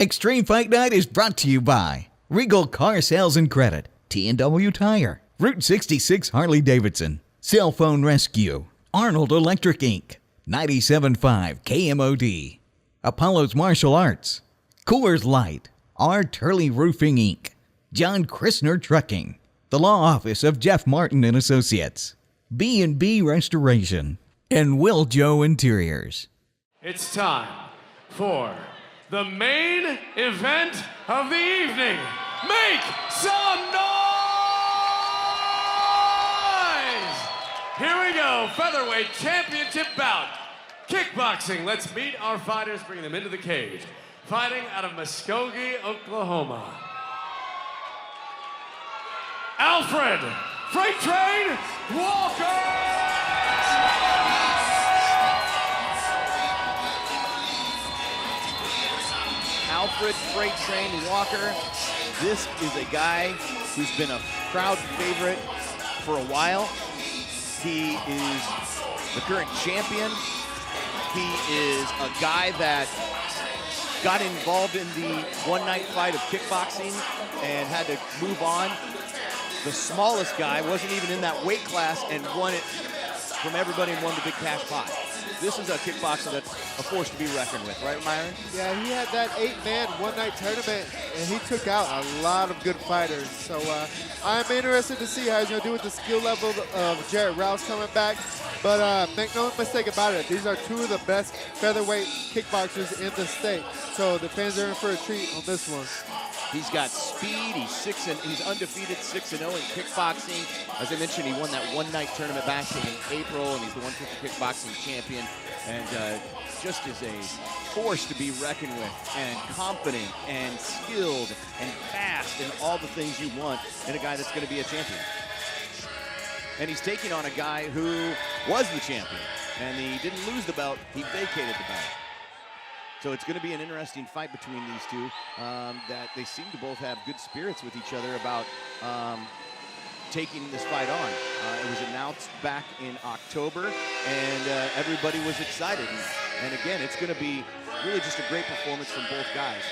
Extreme Fight Night is brought to you by Regal Car Sales and Credit, T&W Tire, Route 66 Harley-Davidson, Cell Phone Rescue, Arnold Electric Inc., 97.5 KMOD, Apollo's Martial Arts, Coors Light, R. Turley Roofing Inc., John Christner Trucking, the Law Office of Jeff Martin and Associates, B&B Restoration, and Will Joe Interiors. It's time for the main event of the evening. Make some noise! Here we go, featherweight championship bout. Kickboxing. Let's meet our fighters, bring them into the cage. Fighting out of Muskogee, Oklahoma. Alfred Freight Train Walker! Alfred Freight Train Walker. This is a guy who's been a crowd favorite for a while. He is the current champion. He is a guy that got involved in the one-night fight of kickboxing and had to move on. The smallest guy wasn't even in that weight class and won it from everybody and won the big cash pot. This is a kickboxer that's a force to be reckoned with, right, Myron? Yeah, he had that 8-man one-night tournament, and he took out a lot of good fighters. So I'm interested to see how he's going to do with the skill level of Jarrett Rouse coming back. But make no mistake about it, these are two of the best featherweight kickboxers in the state. So the fans are in for a treat on this one. He's got speed. He's undefeated 6-0 in kickboxing. As I mentioned, he won that one-night tournament back in April, and he's the 150 kickboxing champion. And just is a force to be reckoned with, and confident, and skilled, and fast, and all the things you want in a guy that's going to be a champion. And he's taking on a guy who was the champion, and he didn't lose the belt. He vacated the belt. So it's going to be an interesting fight between these two, that they seem to both have good spirits with each other about taking this fight on. It was announced back in October, and everybody was excited. And again, it's going to be really just a great performance from both guys.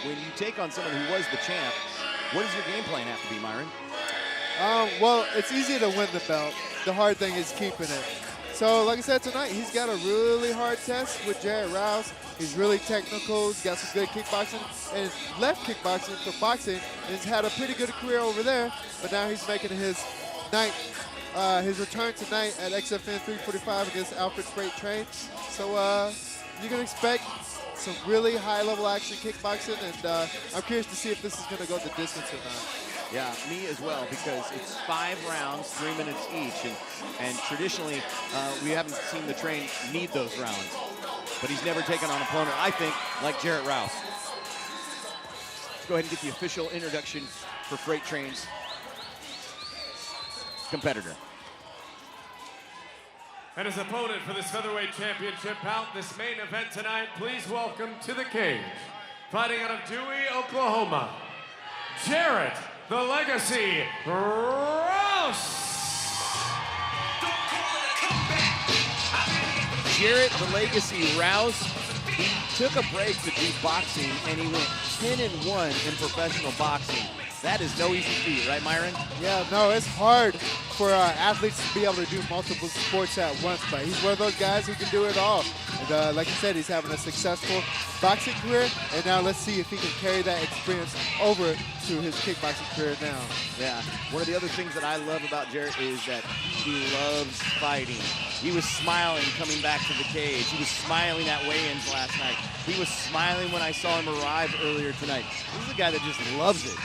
When you take on someone who was the champ, what does your game plan have to be, Myron? Well, it's easy to win the belt. The hard thing is keeping it. So, like I said tonight, he's got a really hard test with Jarrett Rouse. He's really technical. He's got some good kickboxing and left kickboxing for boxing. And he's had a pretty good career over there. But now he's making his return tonight at XFN 345 against Alfred Freight Train. So you can expect some really high-level action kickboxing, and I'm curious to see if this is going to go the distance or not. Yeah, me as well, because it's 5 rounds, 3 minutes each, and traditionally we haven't seen the Train need those rounds. But he's never taken on an opponent, I think, like Jarrett Rouse. Let's go ahead and get the official introduction for Freight Train's competitor. And his opponent for this featherweight championship bout, this main event tonight, please welcome to the cage, fighting out of Dewey, Oklahoma, Jarrett, the Legacy Rouse. Jarrett, the Legacy Rouse, he took a break to do boxing, and he went 10-1 in professional boxing. That is no easy feat, right, Myron? Yeah, no, it's hard for athletes to be able to do multiple sports at once, but he's one of those guys who can do it all. And like you said, he's having a successful boxing career, and now let's see if he can carry that experience over to his kickboxing career now. Yeah, one of the other things that I love about Jarrett is that he loves fighting. He was smiling coming back to the cage. He was smiling at weigh-ins last night. He was smiling when I saw him arrive earlier tonight. This is a guy that just loves it.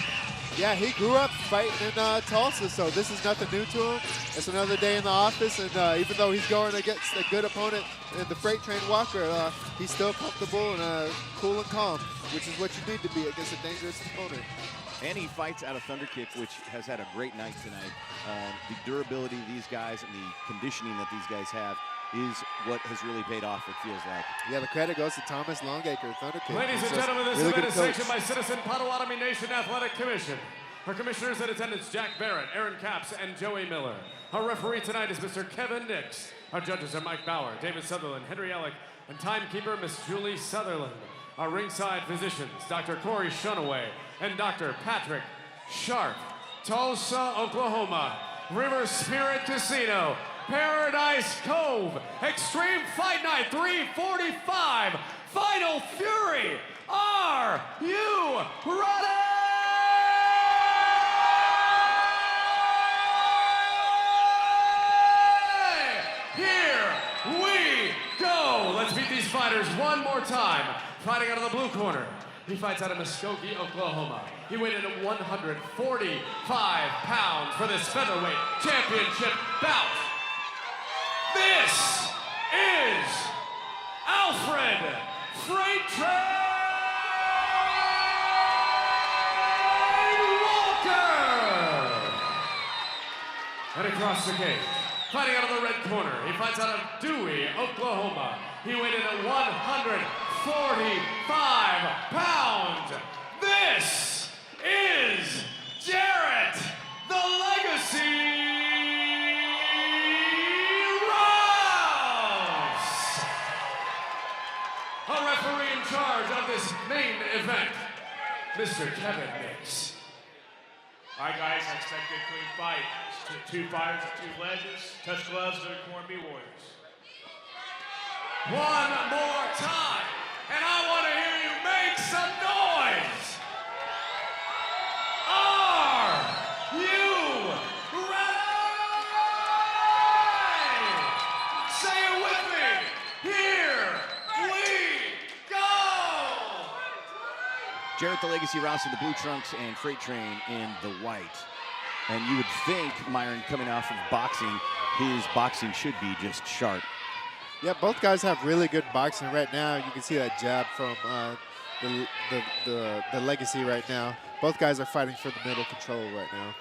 Yeah, he grew up fighting in Tulsa, so this is nothing new to him. It's another day in the office, and even though he's going against a good opponent in the Freight Train Walker, he's still comfortable and cool and calm, which is what you need to be against a dangerous opponent. And he fights out of Thunder Kick, which has had a great night tonight. The durability of these guys and the conditioning that these guys have is what has really paid off, it feels like. Yeah, the credit goes to Thomas Longacre, Thunder Kick. Ladies and gentlemen, this event is sanctioned by Citizen Potawatomi Nation Athletic Commission. Our commissioners in attendance, Jack Barrett, Aaron Capps, and Joey Miller. Our referee tonight is Mr. Kevin Nix. Our judges are Mike Bauer, David Sutherland, Henry Ellick, and timekeeper, Miss Julie Sutherland. Our ringside physicians, Dr. Corey Shunaway and Dr. Patrick Sharp. Tulsa, Oklahoma, River Spirit Casino, Paradise Cove, Extreme Fight Night 345, Final Fury. Are you ready? Here we go. Let's meet these fighters one more time. Fighting out of the blue corner, he fights out of Muskogee, Oklahoma. He weighed in at 145 pounds for this featherweight championship bout. This is Alfred Freight Train Walker. And across the cage, fighting out of the red corner, he fights out of Dewey, Oklahoma. He weighed in at 145 pounds. This is Jarrett, the Legacy Rouse. A referee in charge of this main event, Mr. Kevin Nix. All right, guys, I expect a clean fight. Two fighters, two legends. Touch gloves to the Corned Beef Warriors. One more time, and I want to hear you make some noise. Are you ready? Say it with me. Here we go. Jarrett the Legacy Rouse in the blue trunks and Freight Train in the white. And you would think, Myron, coming off of boxing, his boxing should be just sharp. Yeah, both guys have really good boxing right now. You can see that jab from the Legacy right now. Both guys are fighting for the middle control right now.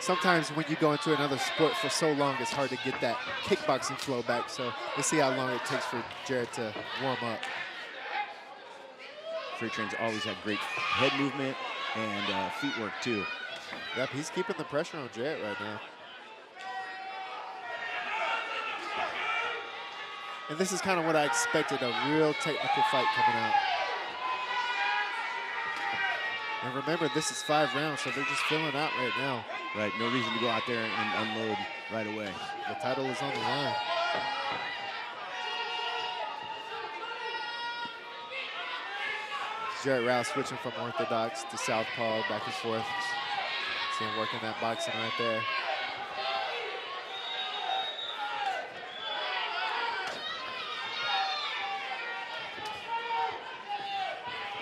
Sometimes when you go into another sport for so long, it's hard to get that kickboxing flow back. So let's see how long it takes for Jarrett to warm up. Freight Train's always had great head movement and feet work too. Yep, he's keeping the pressure on Jarrett right now. And this is kind of what I expected, a real technical fight coming out. And remember, this is 5 rounds, so they're just filling out right now. Right, no reason to go out there and unload right away. The title is on the line. Jarrett Rouse switching from orthodox to southpaw, back and forth. See him working that boxing right there.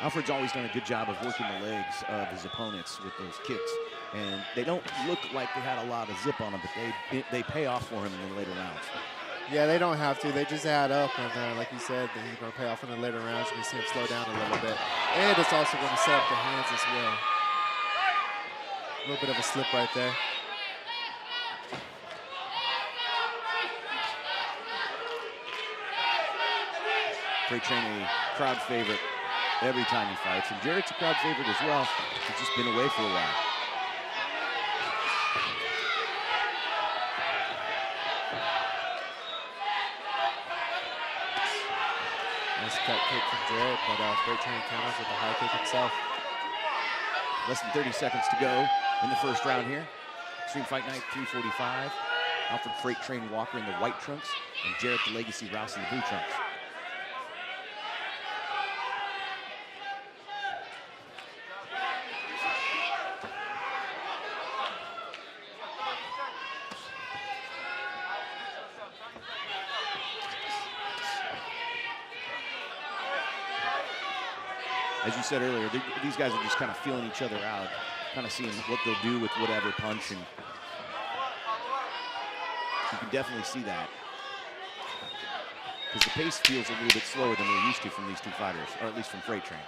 Alfred's always done a good job of working the legs of his opponents with those kicks. And they don't look like they had a lot of zip on them, but they pay off for him in the later rounds. Yeah, they don't have to. They just add up, and like you said, he's going to pay off in the later rounds. You can see him slow down a little bit. And it's also going to set up the hands as well. A little bit of a slip right there. Freight Train, a crowd favorite every time he fights. And Jarrett's a crowd favorite as well. He's just been away for a while. Nice cut kick from Jarrett, but Freight Train counters with a high kick himself. Less than 30 seconds to go in the first round here. Extreme Fight Night 345. Alfred Freight Train Walker in the white trunks and Jarrett the Legacy Rouse in the blue trunks. As you said earlier, these guys are just kind of feeling each other out, kind of seeing what they'll do with whatever punch, and you can definitely see that. Because the pace feels a little bit slower than we're used to from these two fighters, or at least from Freight Train.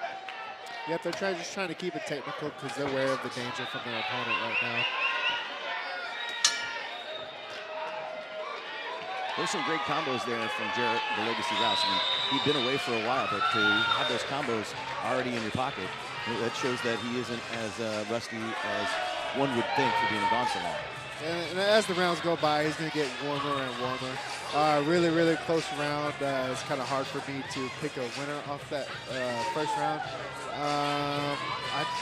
Yep, they're just trying to keep it technical because they're aware of the danger from their opponent right now. There's some great combos there from Jarrett, the Legacy Rouse. I mean, he'd been away for a while, but to have those combos already in your pocket, that shows that he isn't as rusty as one would think for being gone so long. And as the rounds go by, he's going to get warmer and warmer. Really, really close round. It's kind of hard for me to pick a winner off that first round.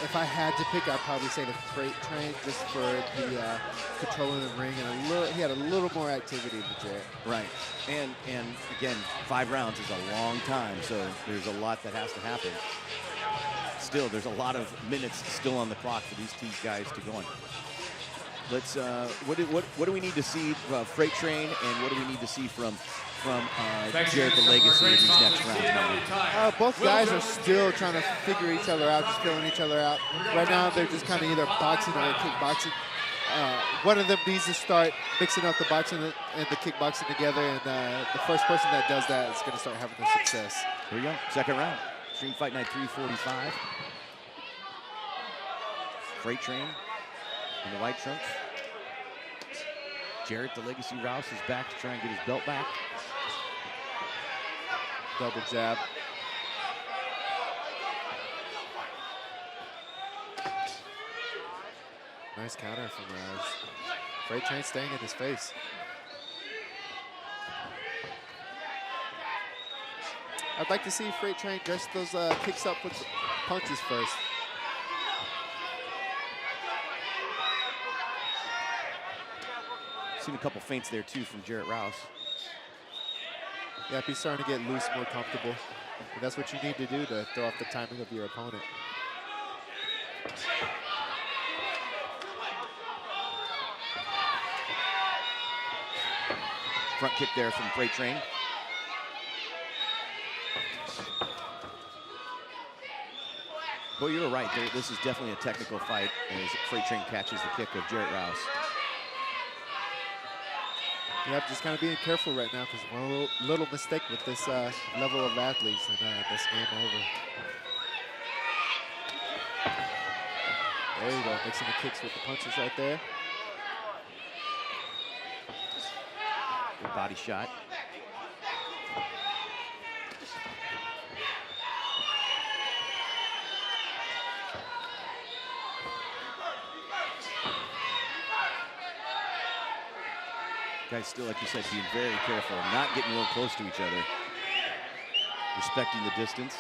If I had to pick, I'd probably say the Freight Train, just for the control in the ring, and he had a little more activity than Jarrett. Right, and again, 5 rounds is a long time, so there's a lot that has to happen. Still, there's a lot of minutes still on the clock for these two guys to go on. Let's. What do we need to see Freight Train, and what do we need to see from Jarrett the Legacy in these next rounds? Both guys are still trying to figure each other out, just feeling each other out. Right now, they're just kind of either boxing or kickboxing. One of them needs to start mixing up the boxing and the kickboxing together, and the first person that does that is going to start having the success. Here we go, second round. Extreme Fight Night 345. Freight Train in the white trunks. Jarrett the Legacy Rouse is back to try and get his belt back. Double jab. Nice counter from Rouse. Freight Train staying in his face. I'd like to see Freight Train dress those kicks up with punches first. Seen a couple feints there too from Jarrett Rouse. Yep, he's starting to get loose, more comfortable. And that's what you need to do to throw off the timing of your opponent. Front kick there from Freight Train. Well, you're right. This is definitely a technical fight as Freight Train catches the kick of Jarrett Rouse. Yep, just kind of being careful right now, because one little mistake with this level of athletes, and this game over. There you go, mixing the kicks with the punches right there. Good body shot. Guys still, like you said, being very careful, not getting real close to each other. Respecting the distance.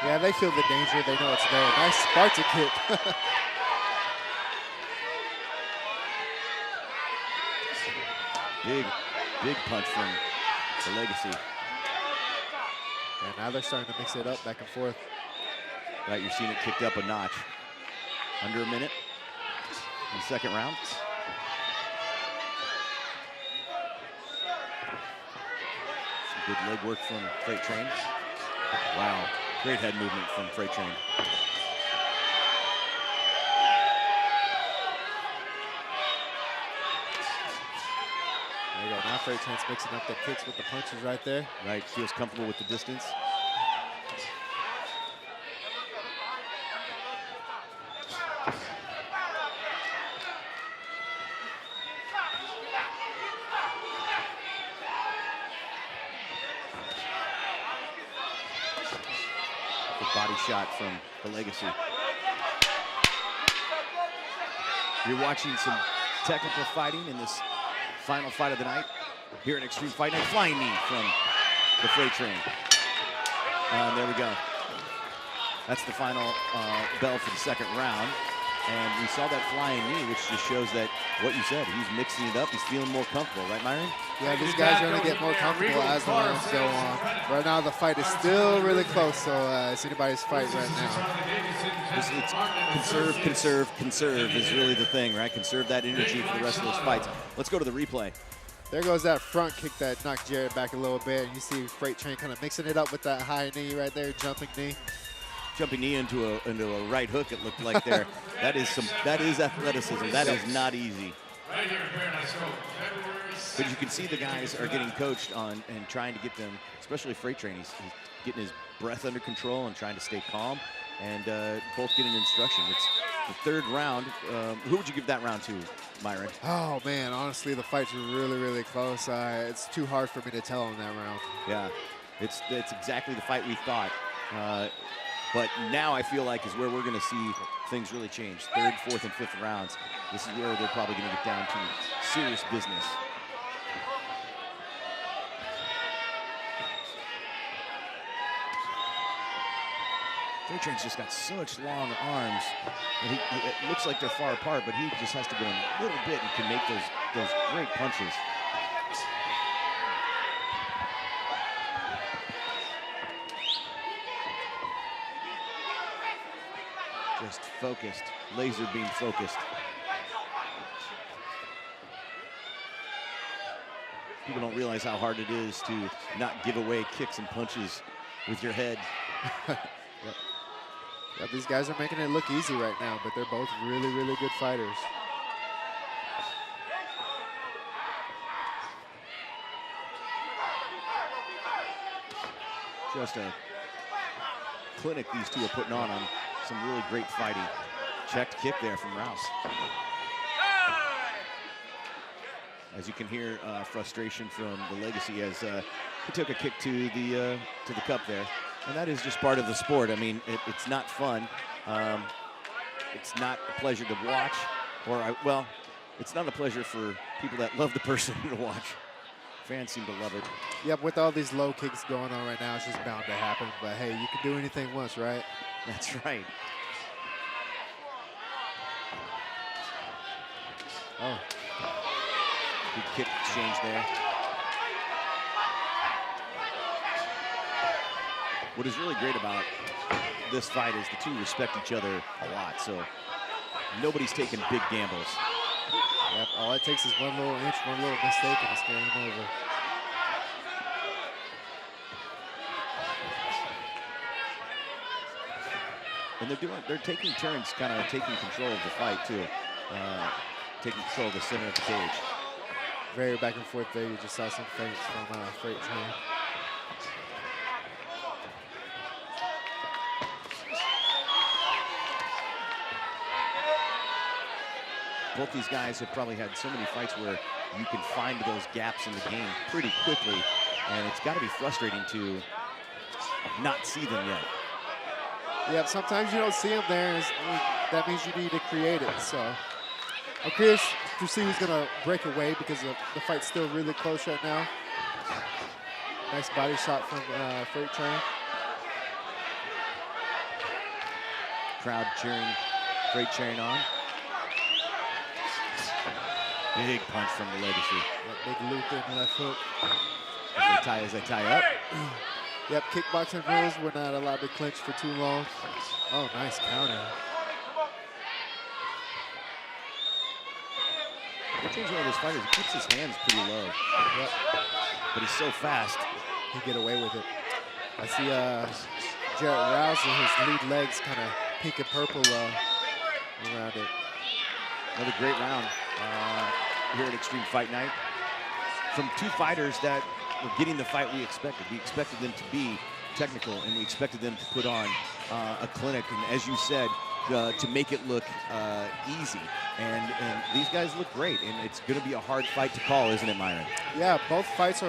Yeah, they feel the danger. They know it's there. Nice Sparta kick. Big punch from the Legacy. And now they're starting to mix it up back and forth. Right, you're seeing it kicked up a notch. Under a minute in the second round. Some good leg work from Freight Train. Wow, great head movement from Freight Train. There you go, now Freight Train's mixing up the kicks with the punches right there. Right, feels comfortable with the distance. Body shot from the Legacy. You're watching some technical fighting in this final fight of the night here at Extreme Fight Night. Flying knee from the Freight Train. There we go. That's the final bell for the second round. And we saw that flying knee, which just shows that what you said, he's mixing it up. He's feeling more comfortable, right, Myron? Yeah, these guys are going to get more comfortable as the rounds go on. Right now, the fight is still really close, so it's anybody's fight right now. Conserve is really the thing, right? Conserve that energy for the rest of those fights. Let's go to the replay. There goes that front kick that knocked Jarrett back a little bit, and you see Freight Train kind of mixing it up with that high knee right there, jumping knee. Jumping knee into a right hook, it looked like there. That is athleticism. That is not easy. But you can see the guys are getting coached on and trying to get them, especially Freight Train. He's getting his breath under control and trying to stay calm, and both getting instruction. It's the third round. Who would you give that round to, Myron? Oh man, honestly, the fight's really, really close. It's too hard for me to tell on that round. Yeah, it's exactly the fight we thought. But now I feel like is where we're going to see things really change. Third, fourth, and fifth rounds. this is where they're probably going to get down to serious business. Freight Train's just got such long arms. And it looks like they're far apart, but he just has to go in a little bit and can make those great punches. Just focused, laser beam focused. People don't realize how hard it is to not give away kicks and punches with your head. Yep. Yeah, these guys are making it look easy right now, but they're both really, really good fighters. Just a clinic these two are putting on some really great fighting. Checked kick there from Rouse. As you can hear, frustration from the Legacy as he took a kick to the cup there. And that is just part of the sport. I mean, it's not fun. It's not a pleasure to watch, well, it's not a pleasure for people that love the person to watch. Fans seem to love it. Yep, with all these low kicks going on right now, it's just bound to happen. But hey, you can do anything once, right? That's right. Oh. Good kick exchange there. What is really great about this fight is the two respect each other a lot, so nobody's taking big gambles. Yep, all it takes is one little inch, one little mistake, and it's game over. And they're taking turns, kind of taking control of the fight too, taking control of the center of the cage. Very back and forth there. You just saw some feints from Freight Train. Both these guys have probably had so many fights where you can find those gaps in the game pretty quickly, and it's got to be frustrating to not see them yet. Yep, sometimes you don't see them there, and that means you need to create it. So I'm curious to see who's going to break away because the fight's still really close right now. Nice body shot from Freight Train. Crowd cheering Freight Train on. Big punch from the Legacy. That big loop in the left hook. As they tie up. Yep, kickboxing rules. We're not allowed to clinch for too long. Oh, nice counter. Freight Train's one of those fighters. He keeps his hands pretty low. Yep. But he's so fast. He get away with it. I see Jarrett Rouse and his lead legs kind of pink and purple around it. Another great round here at Extreme Fight Night. From two fighters that were getting the fight we expected. We expected them to be technical, and we expected them to put on a clinic, and as you said, to make it look easy. And these guys look great, and it's going to be a hard fight to call, isn't it, Myron? Yeah, both fights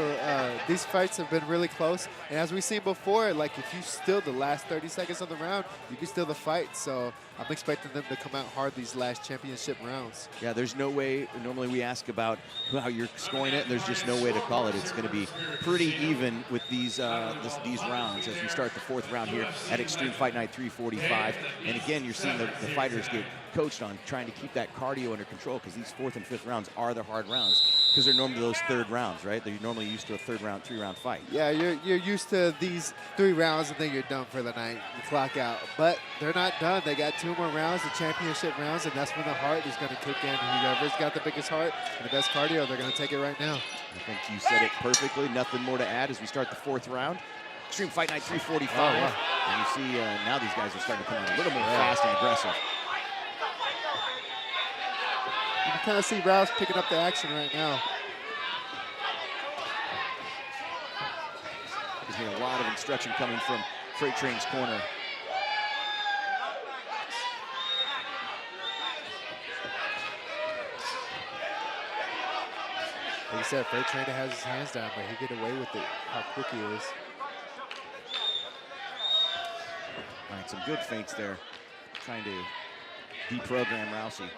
these fights have been really close. And as we've seen before, like if you steal the last 30 seconds of the round, you can steal the fight. So I'm expecting them to come out hard these last championship rounds. Yeah, there's no way. Normally we ask about how you're scoring it, and there's just no way to call it. It's going to be pretty even with these rounds as we start the fourth round here at Extreme Fight Night 345. And again, you're seeing the fighters get coached on trying to keep that cardio under control, because these fourth and fifth rounds are the hard rounds, because they're normally those third rounds, right? They're normally used to a third round, 3-round fight. Yeah, you're used to these 3 rounds, and then you're done for the night. You clock out. But they're not done. They got 2 more rounds, the championship rounds, and that's when the heart is going to kick in. Whoever's got the biggest heart and the best cardio, they're going to take it right now. I think you said it perfectly. Nothing more to add as we start the fourth round. Extreme Fight Night 345. Oh, wow. And you see now these guys are starting to come out a little more fast and aggressive. You can kind of see Rouse picking up the action right now. There's been a lot of instruction coming from Freight Train's corner. Like you said, Freight Train has his hands down, but he get away with it, how quick he is. All right, some good feints there, trying to deprogram Rousey.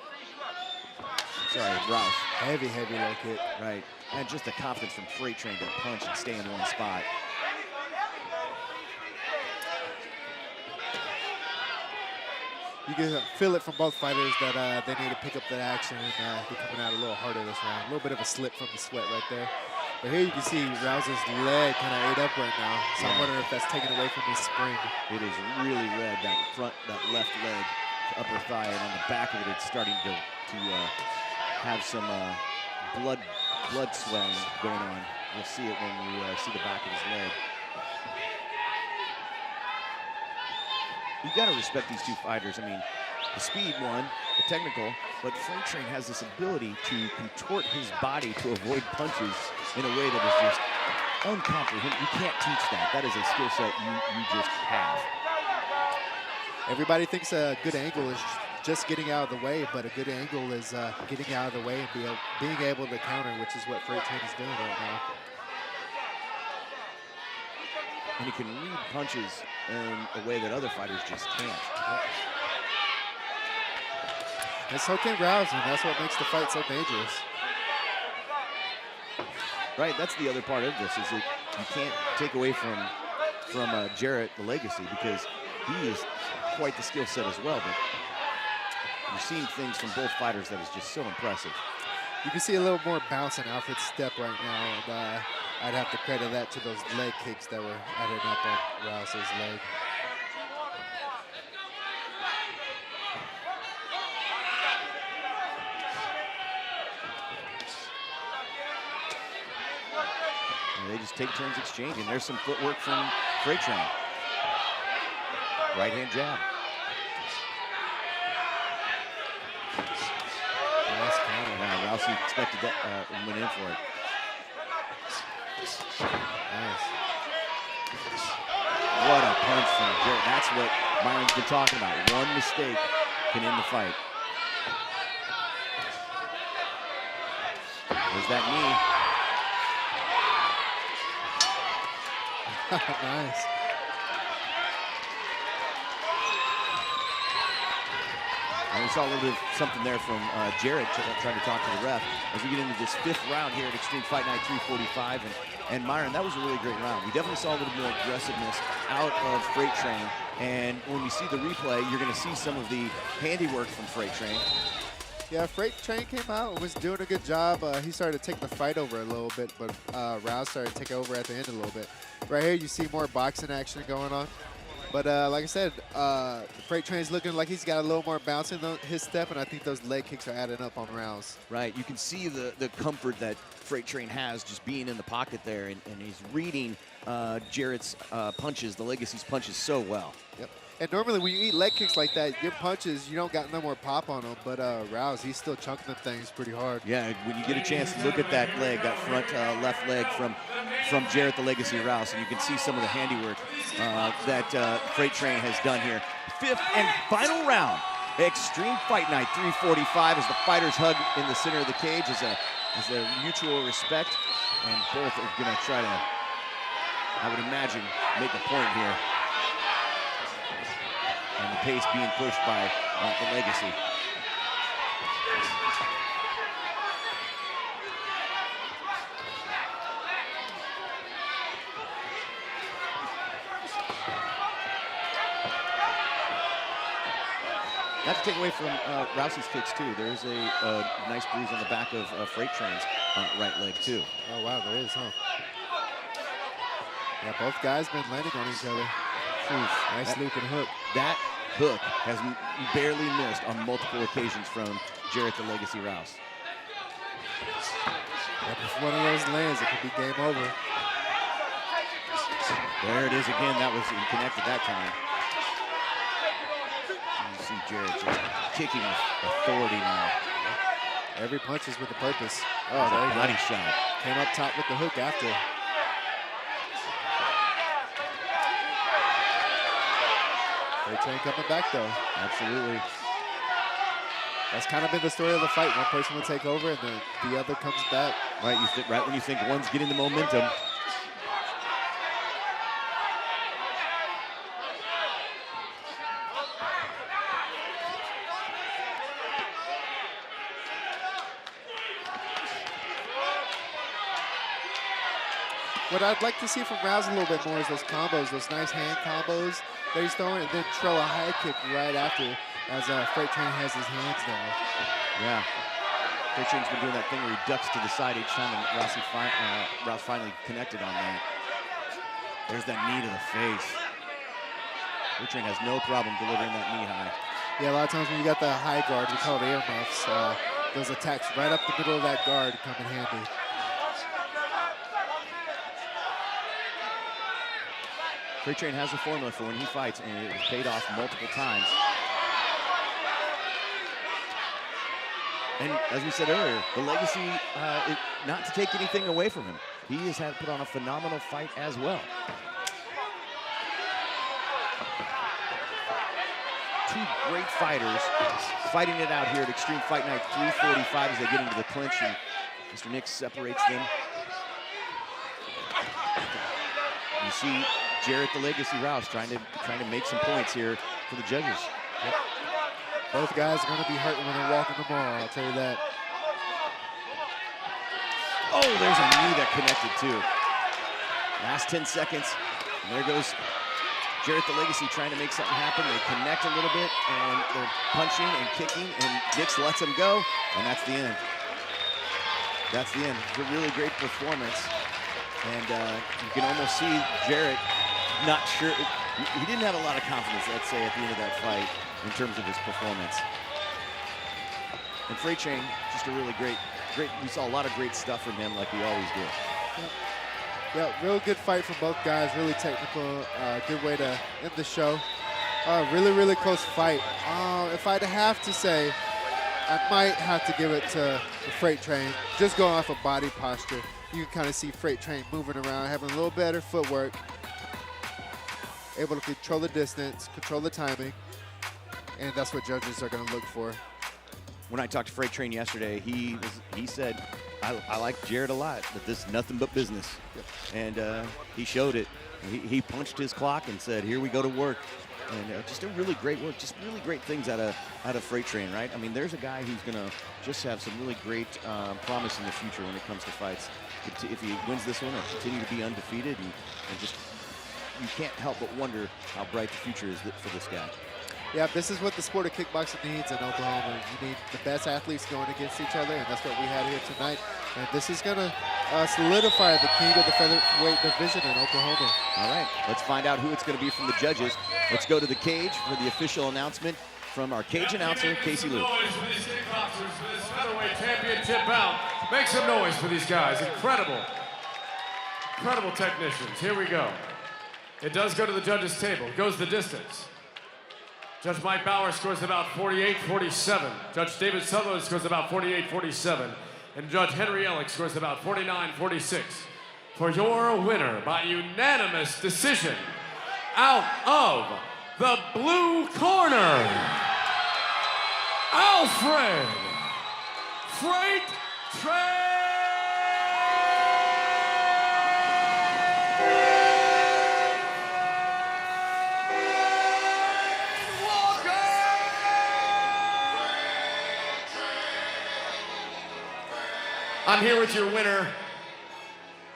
sorry, Rouse. Heavy low kick. Right. And just the confidence from Freight Train to punch and stay in one spot. You can feel it from both fighters that they need to pick up that action, and they're coming out a little harder this round. A little bit of a slip from the sweat right there. But here you can see Rouse's leg kind of ate up right now. So I'm wondering if that's taken away from his spring. It is really red, that left leg, upper thigh, and on the back of it, it's starting to have some blood swelling going on. We'll see it when we see the back of his leg. You got to respect these two fighters. I mean, the speed one, the technical, but Freight Train has this ability to contort his body to avoid punches in a way that is just uncomprehendable. You can't teach that. That is a skill set you just have. Everybody thinks a good angle is just getting out of the way, but a good angle is getting out of the way and being able to counter, which is what Freight Train is doing right now. And he can read punches in a way that other fighters just can't. And so can Rouse, and that's what makes the fight so dangerous. Right, that's the other part of this, is that you can't take away from Jarrett, the legacy, because he is quite the skill set as well. But you're seeing things from both fighters that is just so impressive. You can see a little more bounce in Alfred's step right now, and I'd have to credit that to those leg kicks that were added up on Rouse's leg. And they just take turns exchanging. There's some footwork from Freight Train. Right hand jab. Nice counter. Yeah, Rouse expected that and went in for it. Nice. What a punch from Jarrett. That's what Myron's been talking about. One mistake can end the fight. There's that knee. Nice. And we saw a little bit of something there from Jarrett trying to talk to the ref as we get into this fifth round here at Extreme Fight Night 345. And Myron, that was a really great round. We definitely saw a little more aggressiveness out of Freight Train. And when we see the replay, you're going to see some of the handiwork from Freight Train. Yeah, Freight Train came out and was doing a good job. He started to take the fight over a little bit, but Rouse started to take over at the end a little bit. Right here, you see more boxing action going on. But like I said, Freight Train's looking like he's got a little more bounce in his step, and I think those leg kicks are adding up on Rouse. Right, you can see the comfort that Freight Train has just being in the pocket there, and he's reading Jarrett's punches, the Legacy's punches, so well. Yep. And normally when you eat leg kicks like that, your punches, you don't got no more pop on them, but Rouse, he's still chunking them things pretty hard. Yeah, when you get a chance to look at that leg, that front left leg from Jarrett, the Legacy Rouse, and you can see some of the handiwork that Freight Train has done here. Fifth and final round, Extreme Fight Night 345, as the fighters hug in the center of the cage as a mutual respect, and both are going to try to, I would imagine, make a point here. And the pace being pushed by the Legacy. Not to take away from Rouse's kicks too. There's a nice bruise on the back of Freight Train's right leg too. Oh wow, there is, huh? Yeah, both guys been landing on each other. Nice looping hook. That hook has barely missed on multiple occasions from Jarrett, the Legacy Rouse. Yep, if one of those lands, it could be game over. There it is again. That was connected that time. You see Jarrett just kicking with authority now. Every punch is with a purpose. Oh, there you go. Body shot. Came up top with the hook after. Freight Train coming back though. Absolutely. That's kind of been the story of the fight. One person will take over and then the other comes back. Right, right when you think one's getting the momentum. What I'd like to see from Rouse a little bit more is those combos, those nice hand combos that he's throwing, and then throw a high kick right after as Freight Train has his hands down. Yeah. Freight Train's been doing that thing where he ducks to the side each time, and Rouse finally connected on that. There's that knee to the face. Freight Train has no problem delivering that knee high. Yeah, a lot of times when you got the high guard, we call it air muffs, those attacks right up the middle of that guard come in handy. Freight Train has a formula for when he fights, and it has paid off multiple times. And as we said earlier, the legacy, not to take anything away from him, he has put on a phenomenal fight as well. Two great fighters fighting it out here at Extreme Fight Night 345 as they get into the clinch, and Mr. Nix separates them. You see Jarrett, the legacy Rouse, trying to make some points here for the judges. Yep. Both guys are going to be hurting when they're walking tomorrow, I'll tell you that. Oh, there's a knee that connected too. Last 10 seconds, and there goes Jarrett, the legacy, trying to make something happen. They connect a little bit, and they're punching and kicking, and Nix lets him go, and that's the end. That's the end. It's a really great performance, and you can almost see Jarrett not sure. He didn't have a lot of confidence, let's say, at the end of that fight in terms of his performance. And Freight Train, just a really great, we saw a lot of great stuff from him like we always do. Yeah, real good fight from both guys, really technical, good way to end the show. Really, really close fight. If I'd have to say, I might have to give it to the Freight Train, just going off of body posture. You can kind of see Freight Train moving around, having a little better footwork, able to control the distance, control the timing, and that's what judges are going to look for. When I talked to Freight Train yesterday, he said, I like Jarrett a lot, but this is nothing but business. Yep. And he showed it. He punched his clock and said, here we go to work. And just a really great work, just really great things out of Freight Train, right? I mean, there's a guy who's going to just have some really great promise in the future when it comes to fights. If he wins this one, he'll continue to be undefeated, and just, you can't help but wonder how bright the future is for this guy. Yeah, this is what the sport of kickboxing needs in Oklahoma. You need the best athletes going against each other, and that's what we had here tonight. And this is going to solidify the king of the featherweight division in Oklahoma. All right, let's find out who it's going to be from the judges. Let's go to the cage for the official announcement from our cage announcer, Casey Luke. Make some noise for these kickboxers for this featherweight championship bout. Make some noise for these guys. Incredible technicians. Here we go. It does go to the judges' table. It goes the distance. Judge Mike Bauer scores about 48-47. Judge David Sutherland scores about 48-47. And Judge Henry Ellick scores about 49-46. For your winner by unanimous decision, out of the blue corner, Alfred Freight Train Walker! I'm here with your winner,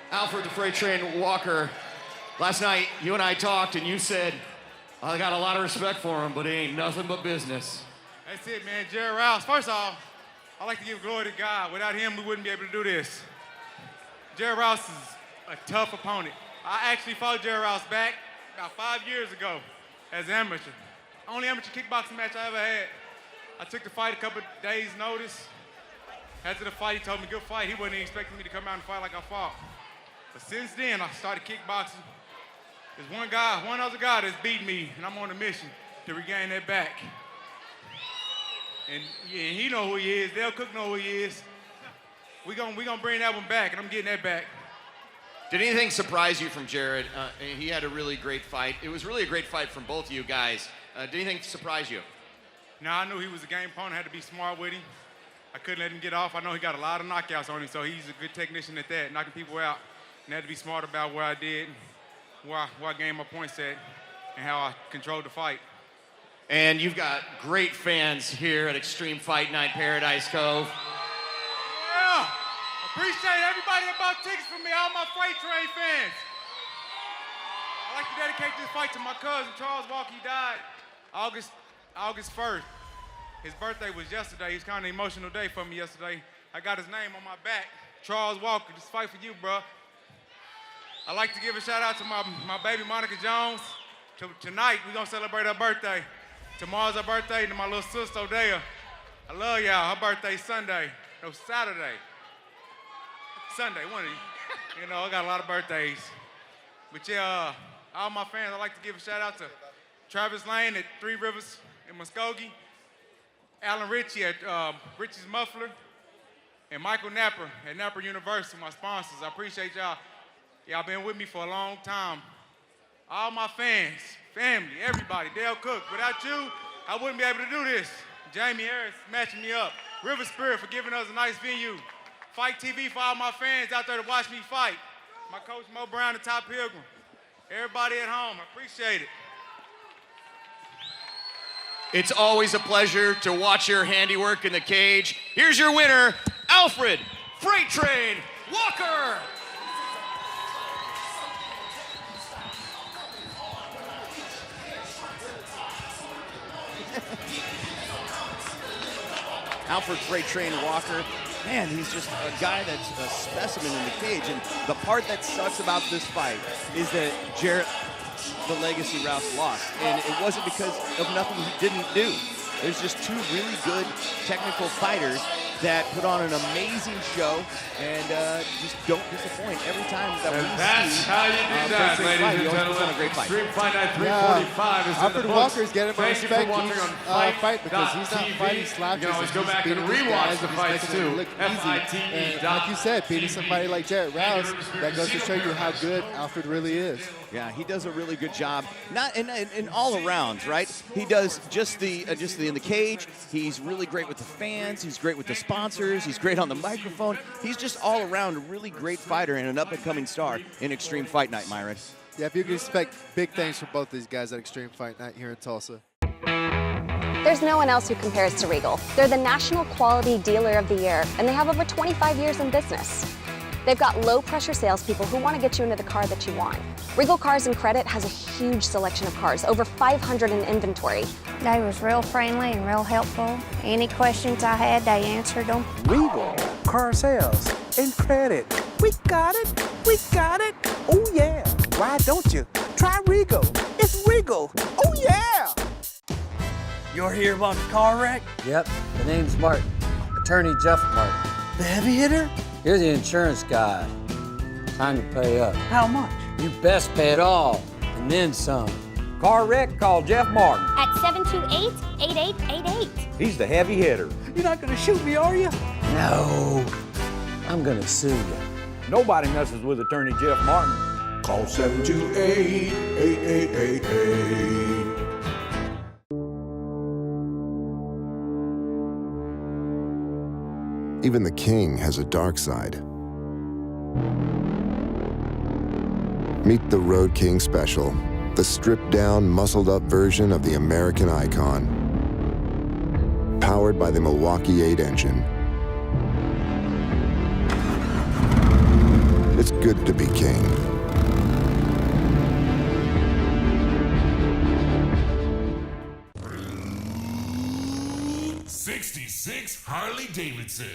Alfred the Freight Train Walker. Last night, you and I talked, and you said, I got a lot of respect for him, but he ain't nothing but business. That's it, man. Jarrett Rouse. First off, I like to give glory to God. Without him, we wouldn't be able to do this. Jarrett Rouse is a tough opponent. I actually fought Jarrett Rouse back about 5 years ago as an amateur. Only amateur kickboxing match I ever had. I took the fight a couple days' notice. After the fight, he told me, good fight. He wasn't even expecting me to come out and fight like I fought. But since then, I started kickboxing. There's one other guy that's beat me, and I'm on a mission to regain that back. And yeah, he know who he is. Dale Cook know who he is. We gonna bring that one back, and I'm getting that back. Did anything surprise you from Jarrett? He had a really great fight. It was really a great fight from both of you guys. Did anything surprise you? No, I knew he was a game opponent. I had to be smart with him. I couldn't let him get off. I know he got a lot of knockouts on him, so he's a good technician at that, knocking people out. And I had to be smart about what I did, where I gained my points at, and how I controlled the fight. And you've got great fans here at Extreme Fight Night, Paradise Cove. Yeah! Appreciate everybody that bought tickets for me, all my Freight Train fans. I'd like to dedicate this fight to my cousin, Charles Walker. He died August 1st. His birthday was yesterday. It was kind of an emotional day for me yesterday. I got his name on my back. Charles Walker, this fight for you, bro. I'd like to give a shout out to my baby Monica Jones. Tonight, we're gonna celebrate her birthday. Tomorrow's her birthday, and my little sister, Odea. I love y'all. Her birthday's Sunday. No, Saturday. Sunday, one of you. You know, I got a lot of birthdays. But yeah, all my fans, I'd like to give a shout out to Travis Lane at Three Rivers in Muskogee, Alan Ritchie at Ritchie's Muffler, and Michael Napper at Napper University, my sponsors. I appreciate y'all. Y'all been with me for a long time. All my fans, family, everybody, Dale Cook. Without you, I wouldn't be able to do this. Jamie Harris matching me up. River Spirit for giving us a nice venue. Fight TV for all my fans out there to watch me fight. My coach Mo Brown and Top Pilgrim. Everybody at home, I appreciate it. It's always a pleasure to watch your handiwork in the cage. Here's your winner, Alfred Freight Train Walker. Alfred Freight Train Walker, man, he's just a guy that's a specimen in the cage. And the part that sucks about this fight is that Jarrett, the Legacy Rouse, lost. And it wasn't because of nothing he didn't do. There's just two really good technical fighters that put on an amazing show and just don't disappoint every time that we see. That's how you do that, ladies and gentlemen. Extreme Fight Night 345 is in the Alfred books. Walker's getting my Thank you for respect. watching He's on fight because he's not Fight.tv. fighting slouches. You can always go He's back and beating these rewatch guys the and fights he's making too. it look easy. And like you said, beating somebody like Jarrett Rouse, that goes to show you how good Alfred really is. Yeah, he does a really good job. Not in all arounds, right? He does just the in the cage. He's really great with the fans. He's great with the sponsors. He's great on the microphone. He's just all around a really great fighter and an up-and-coming star in Extreme Fight Night, Myron. Yeah, if you can expect big things from both these guys at Extreme Fight Night here in Tulsa. There's no one else who compares to Regal. They're the National Quality Dealer of the Year, and they have over 25 years in business. They've got low-pressure salespeople who want to get you into the car that you want. Regal Cars and Credit has a huge selection of cars, over 500 in inventory. They was real friendly and real helpful. Any questions I had, they answered them. Regal Car Sales and Credit. We got it. We got it. Oh, yeah. Why don't you? Try Regal. It's Regal. Oh, yeah. You're here about the car wreck? Yep, the name's Martin. Attorney Jeff Martin. The heavy hitter? You're the insurance guy. Time to pay up. How much? You best pay it all, and then some. Car wreck, call Jeff Martin. At 728-8888. He's the heavy hitter. You're not gonna shoot me, are you? No, I'm gonna sue you. Nobody messes with Attorney Jeff Martin. Call 728-8888. Even the king has a dark side. Meet the Road King Special, the stripped-down, muscled-up version of the American icon. Powered by the Milwaukee 8 engine. It's good to be king. '66 Harley-Davidson.